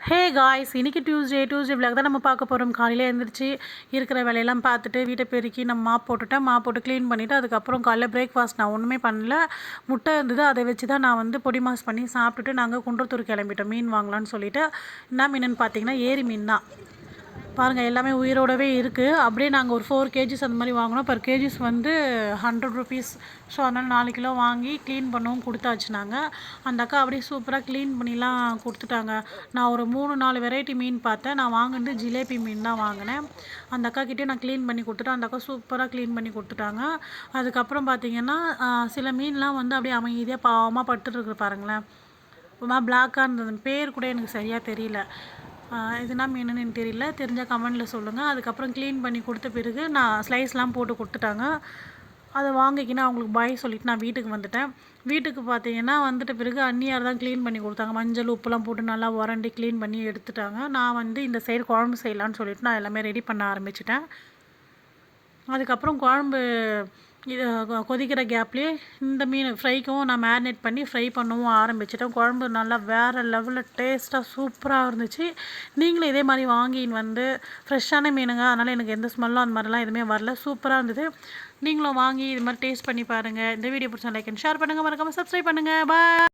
Hey guys, இன்றைக்கி Tuesday vlog தான் நம்ம பார்க்க போகிறோம். காலையில் எழுந்திரிச்சு இருக்கிற வேலையெல்லாம் பார்த்துட்டு வீட்டை பெருக்கி நம்ம மாப் போட்டு க்ளீன் பண்ணிவிட்டு அதுக்கப்புறம் காலைல பிரேக்ஃபாஸ்ட் நான் ஒன்றுமே பண்ணல. முட்டை இருந்தது, அதை வச்சு தான் நான் வந்து பொடி மாஸ் பண்ணி சாப்பிட்டுட்டு நாங்கள் குன்றத்தூர் கிளம்பிட்டோம் மீன் வாங்கலான்னு சொல்லிவிட்டு. என்ன மீனுன்னு பார்த்தீங்கன்னா ஏரி மீன் தான். பாருங்கள், எல்லாமே உயிரோடவே இருக்குது. அப்படியே நாங்கள் ஒரு 4 கேஜிஸ் அந்த மாதிரி வாங்கினோம். பர் கேஜிஸ் வந்து 100 ருபீஸ். ஸோ அதனால் 4 கிலோ வாங்கி க்ளீன் பண்ணவும் கொடுத்தாச்சு. நாங்கள் அந்த அக்கா அப்படியே சூப்பராக க்ளீன் பண்ணிலாம் கொடுத்துட்டாங்க. நான் ஒரு 3-4 வெரைட்டி மீன் பார்த்தேன். நான் வாங்கினது ஜிலேபி மீன் தான் வாங்கினேன். அந்த அக்காக்கிட்டே நான் க்ளீன் பண்ணி கொடுத்துட்டேன். அந்த அக்கா சூப்பராக க்ளீன் பண்ணி கொடுத்துட்டாங்க. அதுக்கப்புறம் பார்த்திங்கன்னா சில மீன்லாம் வந்து அப்படியே அமைதியாக பாவமாக படுத்துட்டுருக்கு பாருங்களேன். பிளாக்காக இருந்தது. பேர் கூட எனக்கு சரியாக தெரியல. இதுனா மீனுன்னு எனக்கு தெரியல. தெரிஞ்சால் கமெண்டில் சொல்லுங்கள். அதுக்கப்புறம் க்ளீன் பண்ணி கொடுத்த பிறகு நான் ஸ்லைஸ்லாம் போட்டு கொடுத்துட்டாங்க. அதை வாங்கிக்கினா அவங்களுக்கு பாய் சொல்லிவிட்டு நான் வீட்டுக்கு வந்துட்டேன். வீட்டுக்கு பார்த்தீங்கன்னா வந்துட்ட பிறகு அண்ணியார் தான் க்ளீன் பண்ணி கொடுத்தாங்க. மஞ்சள் உப்புலாம் போட்டு நல்லா உரண்டி க்ளீன் பண்ணி எடுத்துட்டாங்க. நான் வந்து இந்த சைடு குழம்பு செய்யலான்னு சொல்லிவிட்டு நான் எல்லாமே ரெடி பண்ண ஆரம்பிச்சிட்டேன். அதுக்கப்புறம் குழம்பு இது கொதிக்கிற கேப்லேயே இந்த மீன் ஃப்ரைக்கும் நான் மேரினேட் பண்ணி ஃப்ரை பண்ணவும் ஆரம்பிச்சிட்டேன். குழம்பு நல்லா வேறு லெவலில் டேஸ்ட்டாக சூப்பராக இருந்துச்சு. நீங்களும் இதே மாதிரி வாங்கின்னு வந்து ஃப்ரெஷ்ஷான மீனுங்க, அதனால் எனக்கு எந்த ஸ்மெல்லும் அந்த மாதிரிலாம் எதுவுமே வரல. சூப்பராக இருந்தது. நீங்களும் வாங்கி இது மாதிரி டேஸ்ட் பண்ணி பாருங்கள். இந்த வீடியோ பிடிச்சா லைக் அண்ட் ஷேர் பண்ணுங்கள். மறக்காமல் சப்ஸ்கிரைப் பண்ணுங்கள். பாய்.